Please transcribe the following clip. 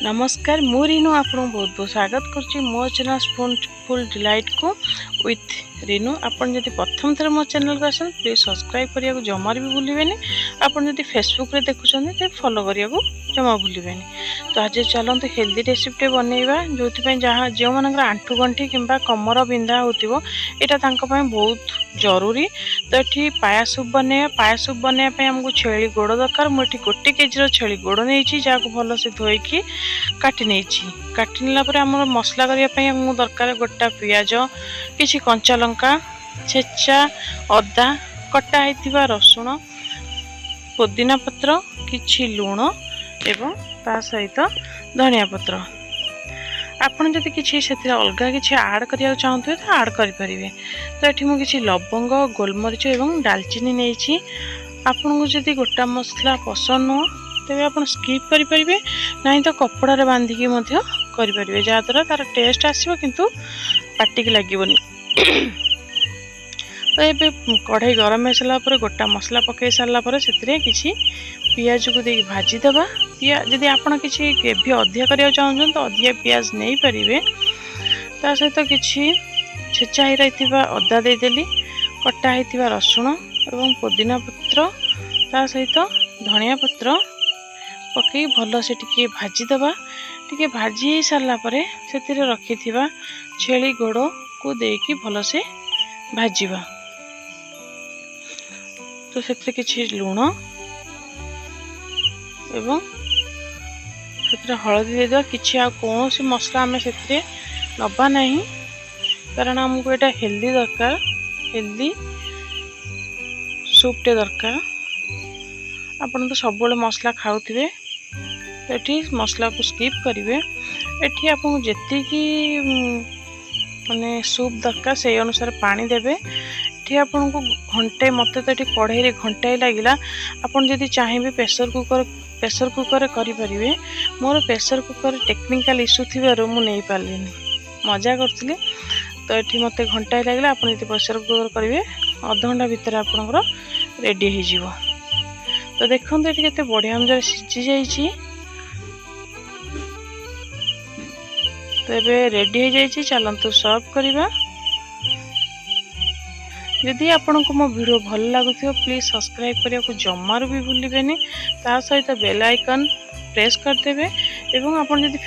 नमस्कार मु रीनू आपको बहुत बहुत स्वागत करुच्ची मो चैनल स्पूनफुल डिलाइट को विथ रीनू। आपन जदि प्रथम थर मो चैनल को आसन प्लीज सब्सक्राइब करिया को जमार भी भूलिबेनी। आपन जदि फेसबुक रे देखुछन ते फॉलो करिया को जमा भूलिबेनी। तो आज चलते हेल्दी रेसिपी बनैबा जो जहाँ जो मन आंठू गंठी किंबा कमर बिंधा होतिबो एटा तांको पय बहुत जरूरी। तो ये पाया सूप बनैबा पाया सूप बनैबा हमको छेली गोड़ दरकार। मुझे 1 केजी छेली गोड़ नहीं जहाँ भल से धोईकी काटी नहीं काटी नेला पर आम मसला करने हमको दरकार गोटा पियाज किसी कंचा लंका छेचा अदा कटा होता रसुण पुदीना पत्र किछि लुण एवं ता सहित धनिया पत्र। आपन जदि किछि सेथिरा अलगा किछि ऐड करिया चाहते तो ऐड करि परिबे। तो एठी मु किछि लवंग गोलमरिच एवं दालचीनी नेछि। आपन को जदि गोटा मसला पसंद न तेबे आपन स्किप करि परिबे नहीं तो कपड़ा रे बांधी के मध्य करि परिबे जा द्वारा तार टेस्ट आसीबो किंतु पाटी के लागिबोनी। तो ये कढ़ाई गरम हो सारा पर गोटा मसला पकई सारा पर से किसी पियाज को देख भाजी दबा। जदि आपड़ किसी ग्रेवी अधिक करा चाहते तो अधिक पियाज नहीं पारे। ता सहित किसी छेचा ही रही अदा देदेली कटा होता रसुण एवं पुदीना पत्र ता सहित धनिया पत्र पकई भल से टिके भाजी दबा। टिके भाजी सारा पर से रखी छेली गोड़ को देकी भल से भाजवा। तो से किसी लुण एवं से हलदी देदेवा किसी कौन सी मसला आम से नबा नहीं कारण आमको यहाँ हेल्दी दरकार हेल्दी सूपटे दरकार। आपन तो सब मसला खाऊे तो ये मसला को स्किप करेंगे। ये आपको जी माने सूप दरकार से अनुसार पानी देवे। ये आपन को घंटे मत तो ये कढ़ाई रे घंटाए लगिला। आपन जदि चाहिए प्रेशर कुकर करें। More pressure cooker technical issue थी मु नहीं पार्ली मजा करी। तो ये मत घंटाए लगे आप प्रेशर कुकर करेंगे अध घंटा भितर आपंकर रेडी हो। तो देखो ये के बढ़िया मजा सीझी जाइए। तो ये रेडी हो जाइए चलतु सर्व करवा। जदि आपन को मो वीडियो भल लगुथि प्लीज सब्सक्राइब करिया को जमार भी भूलिबेनी। ता सहित बेल आइकन प्रेस कर देबे एवं आपन जदि